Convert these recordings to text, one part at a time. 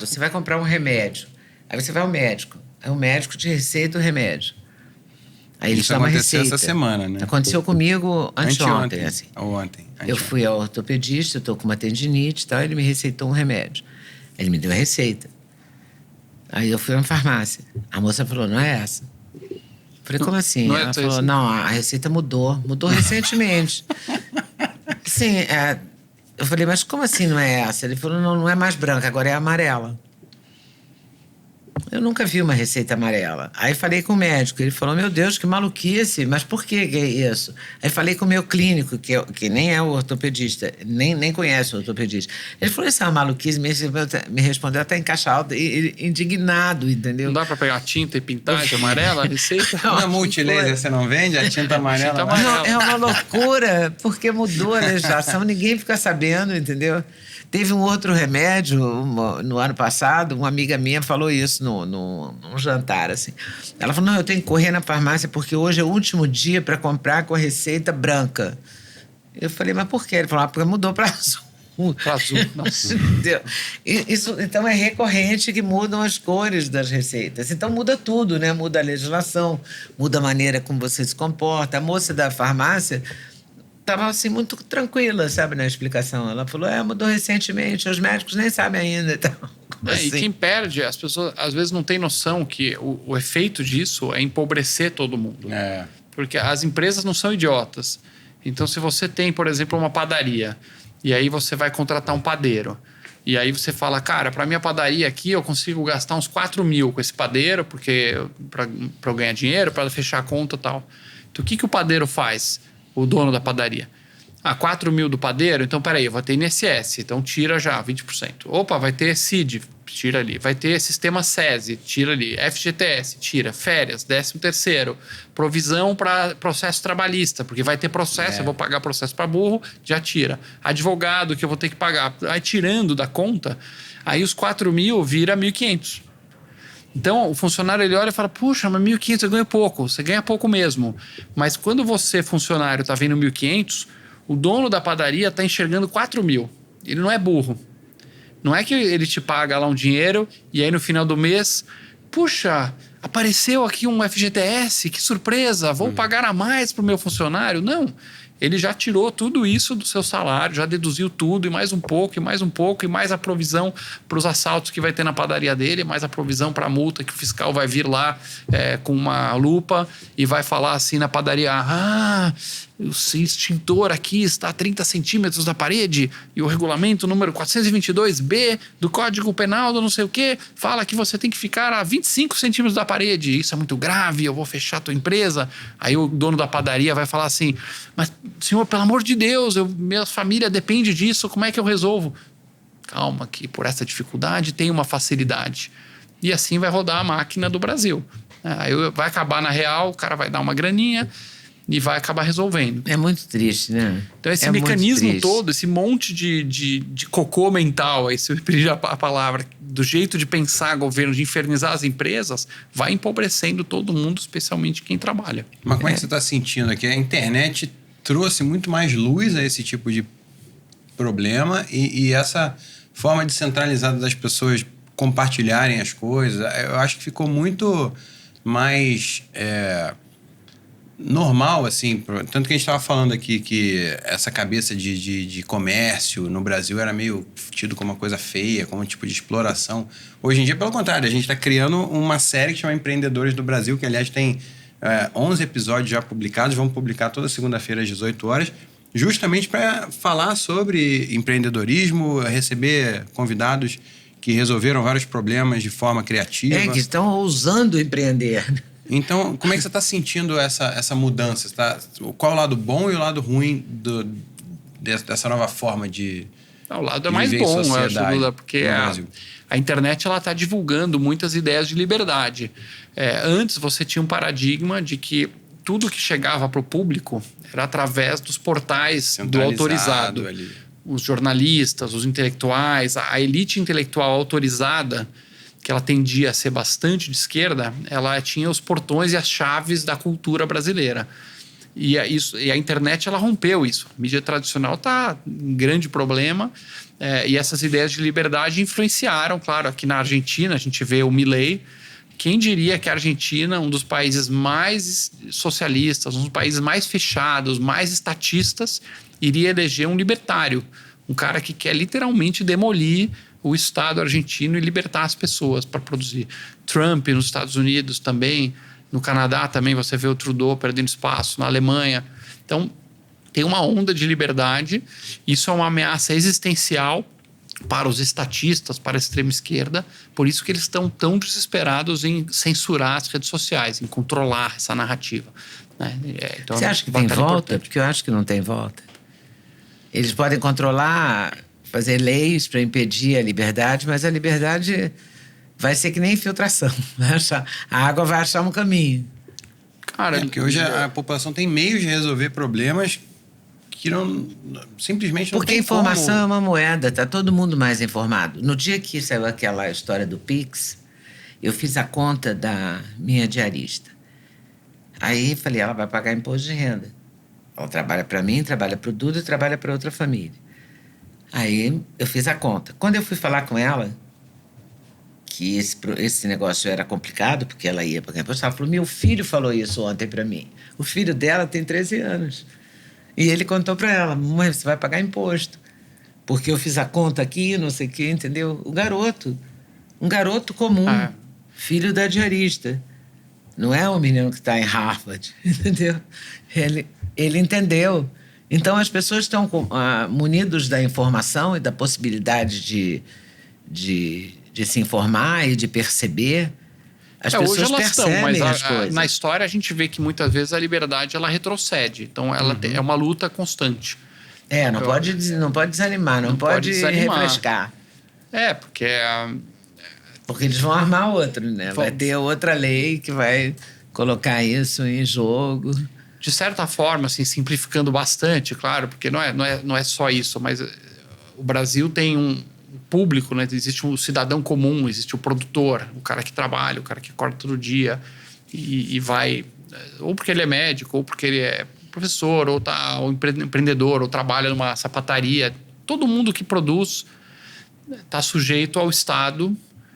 Você vai comprar um remédio, aí você vai ao médico, aí o médico te receita o remédio. Aí ele Isso dá uma aconteceu receita. essa semana, né? Aconteceu comigo anteontem, assim. Ou ontem. Eu fui ao ortopedista, eu tô com uma tendinite e tal, ele me receitou um remédio. Ele me deu a receita. Aí eu fui à farmácia. A moça falou, não é essa. Eu falei, como assim? Não é Ela essa falou, receita? não, a receita mudou. Mudou recentemente. Sim, eu falei, mas como assim não é essa? Ele falou, não, não é mais branca, agora é amarela. Eu nunca vi uma receita amarela. Aí falei com o médico, ele falou, meu Deus, que maluquice, mas por que é isso? Aí falei com o meu clínico, que nem é o ortopedista, nem conhece o ortopedista. Ele falou, isso é uma maluquice, me respondeu até em caixa alta, indignado, entendeu? Não dá pra pegar tinta e pintar de amarela a receita? Na Multilaser você não vende a tinta amarela? Tinta lá? amarela. Não, é uma loucura, porque mudou a legislação, ninguém fica sabendo, entendeu? Teve um outro remédio no ano passado, uma amiga minha falou isso num jantar, assim. Ela falou, não, eu tenho que correr na farmácia porque hoje é o último dia para comprar com a receita branca. Eu falei, mas por quê? Ele falou, porque mudou para azul. Pra azul, nossa. Entendeu? Isso, então é recorrente que mudam as cores das receitas. Então muda tudo, né? Muda a legislação, muda a maneira como você se comporta. A moça da farmácia estava assim muito tranquila, sabe, na explicação. Ela falou, mudou recentemente, os médicos nem sabem ainda. Então, como assim? E quem perde, as pessoas às vezes não têm noção que o efeito disso é empobrecer todo mundo. É. Porque as empresas não são idiotas. Então, se você tem, por exemplo, uma padaria, e aí você vai contratar um padeiro, e aí você fala, cara, para minha padaria aqui eu consigo gastar uns 4 mil com esse padeiro, porque para eu ganhar dinheiro, para fechar a conta e tal. Então, o que o padeiro faz? O dono da padaria. 4 mil do padeiro, então peraí, eu vou ter INSS, então tira já 20%. Opa, vai ter CID, tira ali. Vai ter sistema SESI, tira ali. FGTS, tira. Férias, 13º. Provisão para processo trabalhista, porque vai ter processo, eu vou pagar processo para burro, já tira. Advogado que eu vou ter que pagar. Aí tirando da conta, aí os 4 mil vira 1.500. Então, o funcionário ele olha e fala, puxa, mas 1.500 eu ganho pouco. Você ganha pouco mesmo. Mas quando você, funcionário, está vendo 1.500, o dono da padaria está enxergando 4 mil. Ele não é burro. Não é que ele te paga lá um dinheiro e aí no final do mês, puxa, apareceu aqui um FGTS, que surpresa, vou pagar a mais para o meu funcionário. Não. Ele já tirou tudo isso do seu salário, já deduziu tudo, e mais um pouco, e mais um pouco, e mais a provisão para os assaltos que vai ter na padaria dele, mais a provisão para a multa que o fiscal vai vir lá com uma lupa e vai falar assim na padaria, o extintor aqui está a 30 centímetros da parede e o regulamento número 422B do Código Penal do não sei o quê fala que você tem que ficar a 25 centímetros da parede. Isso é muito grave, eu vou fechar a tua empresa. Aí o dono da padaria vai falar assim, mas senhor, pelo amor de Deus, minha família depende disso, como é que eu resolvo? Calma, que por essa dificuldade tem uma facilidade. E assim vai rodar a máquina do Brasil. Aí vai acabar na real, o cara vai dar uma graninha e vai acabar resolvendo. É muito triste, né? Então esse mecanismo todo, esse monte de cocô mental, aí se eu repetir a palavra, do jeito de pensar governo, de infernizar as empresas, vai empobrecendo todo mundo, especialmente quem trabalha. Mas como é que você está sentindo aqui? A internet trouxe muito mais luz a esse tipo de problema e essa forma descentralizada das pessoas compartilharem as coisas, eu acho que ficou muito mais normal, assim. Tanto que a gente estava falando aqui que essa cabeça de comércio no Brasil era meio tido como uma coisa feia, como um tipo de exploração. Hoje em dia, pelo contrário, a gente está criando uma série que chama Empreendedores do Brasil, que aliás tem 11 episódios já publicados, vamos publicar toda segunda-feira às 18 horas, justamente para falar sobre empreendedorismo, receber convidados que resolveram vários problemas de forma criativa. Que estão ousando empreender. Então, como é que você está sentindo essa mudança? Qual é o lado bom e o lado ruim dessa nova forma de o lado é mais bom, eu acho, Lula, porque a internet está divulgando muitas ideias de liberdade. Antes você tinha um paradigma de que tudo que chegava para o público era através dos portais do autorizado. Ali. Os jornalistas, os intelectuais, a elite intelectual autorizada, que ela tendia a ser bastante de esquerda, ela tinha os portões e as chaves da cultura brasileira. E a internet, ela rompeu isso. A mídia tradicional está em grande problema. E essas ideias de liberdade influenciaram, claro, aqui na Argentina, a gente vê o Milei. Quem diria que a Argentina, um dos países mais socialistas, um dos países mais fechados, mais estatistas, iria eleger um libertário. Um cara que quer literalmente demolir o Estado argentino e libertar as pessoas para produzir. Trump nos Estados Unidos também, no Canadá também você vê o Trudeau perdendo espaço, na Alemanha. Então, tem uma onda de liberdade. Isso é uma ameaça existencial para os estatistas, para a extrema esquerda. Por isso que eles estão tão desesperados em censurar as redes sociais, em controlar essa narrativa. Né? Então, você acha que tem volta? Importante. Porque eu acho que não tem volta. Eles podem controlar, fazer leis para impedir a liberdade, mas a liberdade vai ser que nem infiltração. A água vai achar um caminho. Cara, porque hoje a população tem meios de resolver problemas que simplesmente não porque tem informação como. É uma moeda, tá todo mundo mais informado. No dia que saiu aquela história do Pix, eu fiz a conta da minha diarista. Aí falei, ela vai pagar imposto de renda. Ela trabalha para mim, trabalha para o Duda e trabalha para outra família. Aí eu fiz a conta. Quando eu fui falar com ela, que esse negócio era complicado, porque ela ia pagar imposto, ela falou, meu filho falou isso ontem para mim. O filho dela tem 13 anos. E ele contou para ela, mãe, você vai pagar imposto. Porque eu fiz a conta aqui, não sei o quê, entendeu? Um garoto comum, filho da diarista. Não é um menino que está em Harvard, entendeu? Ele entendeu. Então, as pessoas estão munidos da informação e da possibilidade de se informar e de perceber. As pessoas hoje elas percebem estão, mas as coisas. Na história a gente vê que muitas vezes a liberdade ela retrocede. Então ela é uma luta constante. Não pode desanimar, não pode refrescar. Porque eles vão armar outro, né? Vai ter outra lei que vai colocar isso em jogo. De certa forma, assim, simplificando bastante, claro, porque não é só isso, mas o Brasil tem um público, né? Existe um cidadão comum, existe o produtor, o cara que trabalha, o cara que acorda todo dia e vai, ou porque ele é médico, ou porque ele é professor, ou empreendedor, ou trabalha numa sapataria. Todo mundo que produz está sujeito ao Estado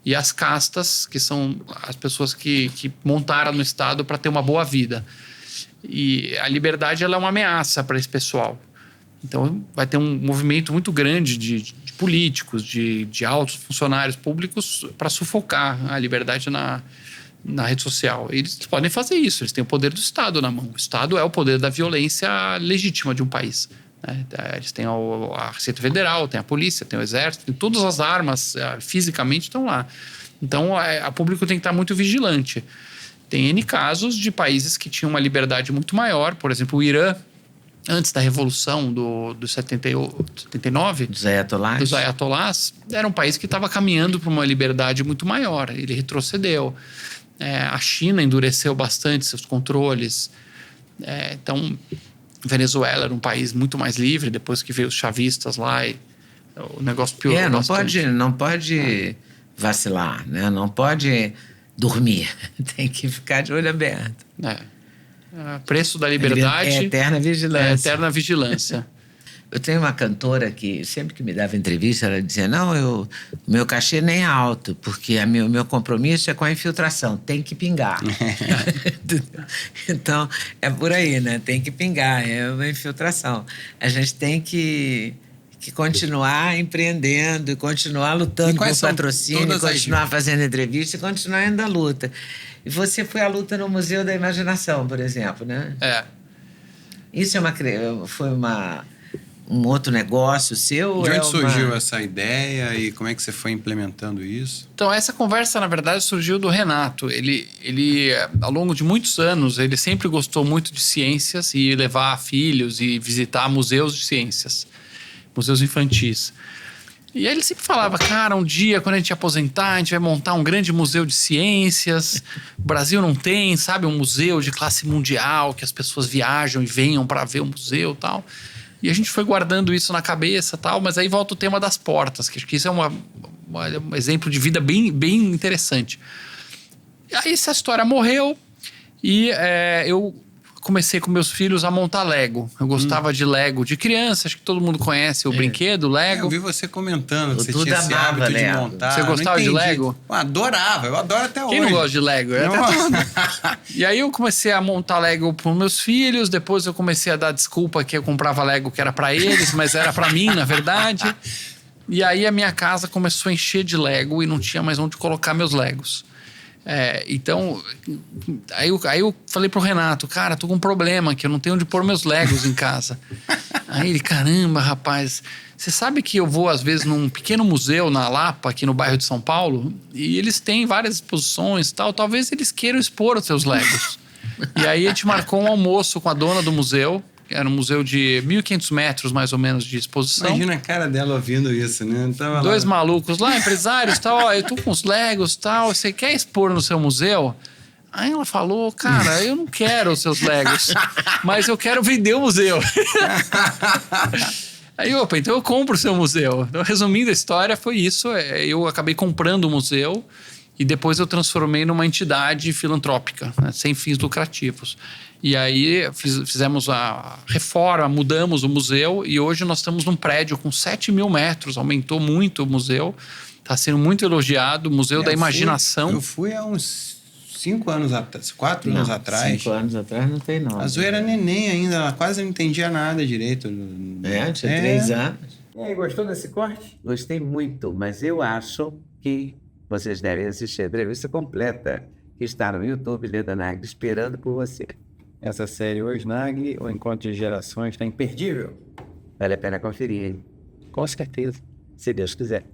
e às castas, que são as pessoas que montaram no Estado para ter uma boa vida. E a liberdade ela é uma ameaça para esse pessoal. Então, vai ter um movimento muito grande de políticos, de altos funcionários públicos para sufocar a liberdade na rede social. Eles podem fazer isso, eles têm o poder do Estado na mão. O Estado é o poder da violência legítima de um país. Né? Eles têm a Receita Federal, tem a polícia, tem o exército, tem todas as armas, fisicamente estão lá. Então, o público tem que estar muito vigilante. Tem N casos de países que tinham uma liberdade muito maior, por exemplo, o Irã, antes da Revolução do 79, dos Ayatollahs, era um país que estava caminhando para uma liberdade muito maior. Ele retrocedeu. A China endureceu bastante seus controles. Então, Venezuela era um país muito mais livre, depois que veio os chavistas lá e o negócio piorou bastante. Não pode vacilar, né? Não pode dormir. Tem que ficar de olho aberto. Preço da liberdade é eterna vigilância. Eterna vigilância. Eu tenho uma cantora que sempre que me dava entrevista, ela dizia, não, meu cachê nem é alto, porque meu compromisso é com a infiltração, tem que pingar. Então, é por aí, né? Tem que pingar, é uma infiltração. A gente tem que continuar empreendendo, continuar lutando por patrocínio, continuar fazendo entrevista e continuar indo à luta. E você foi à luta no Museu da Imaginação, por exemplo, né? Isso foi um outro negócio seu? De onde surgiu essa ideia e como é que você foi implementando isso? Então, essa conversa, na verdade, surgiu do Renato. Ele ao longo de muitos anos, ele sempre gostou muito de ciências e levar filhos e visitar museus de ciências, museus infantis. E aí ele sempre falava, cara, um dia, quando a gente aposentar, a gente vai montar um grande museu de ciências. O Brasil não tem, sabe, um museu de classe mundial, que as pessoas viajam e venham para ver o museu e tal. E a gente foi guardando isso na cabeça e tal, mas aí volta o tema das portas, que acho que isso é um exemplo de vida bem, bem interessante. E aí essa história morreu e eu comecei com meus filhos a montar Lego. Eu gostava de Lego de criança, acho que todo mundo conhece o brinquedo, Lego. Eu vi você comentando que você Tudo tinha esse amava hábito de Lego. montar. Você Eu não gostava de entendi. Lego? Eu adorava, eu adoro até hoje. Quem não gosta de Lego? Eu até Não. E aí eu comecei a montar Lego para meus filhos, depois eu comecei a dar desculpa que eu comprava Lego que era para eles, mas era para mim, na verdade. E aí a minha casa começou a encher de Lego e não tinha mais onde colocar meus Legos. Então, aí eu falei pro Renato, cara, tô com um problema que eu não tenho onde pôr meus Legos em casa. Aí ele, caramba, rapaz, você sabe que eu vou às vezes num pequeno museu na Lapa, aqui no bairro de São Paulo, e eles têm várias exposições e tal, talvez eles queiram expor os seus Legos. E aí a gente marcou um almoço com a dona do museu, era um museu de 1.500 metros mais ou menos de exposição. Imagina a cara dela ouvindo isso, né? Tava Dois lá. malucos lá, empresários, tal, ó, eu tô com os Legos, tal, você quer expor no seu museu? Aí ela falou, cara, eu não quero os seus Legos, mas eu quero vender o museu. Aí, opa, então eu compro o seu museu. Então, resumindo a história, foi isso. Eu acabei comprando o museu e depois eu transformei numa entidade filantrópica, né, sem fins lucrativos. E aí fizemos a reforma, mudamos o museu e hoje nós estamos num prédio com 7.000 metros, aumentou muito o museu, está sendo muito elogiado, o Museu da Imaginação. Eu fui há uns 5 anos atrás, 4 anos atrás. 5 anos atrás não tem nome. A Zoe era neném ainda, ela quase não entendia nada direito. Tinha 3 anos. E aí, gostou desse corte? Gostei muito, mas eu acho que vocês devem assistir a entrevista completa, que está no YouTube, Leda Nagli, esperando por você. Essa série Hoje Nagli, O Encontro de Gerações, está imperdível. Vale a pena conferir, hein? Com certeza. Se Deus quiser.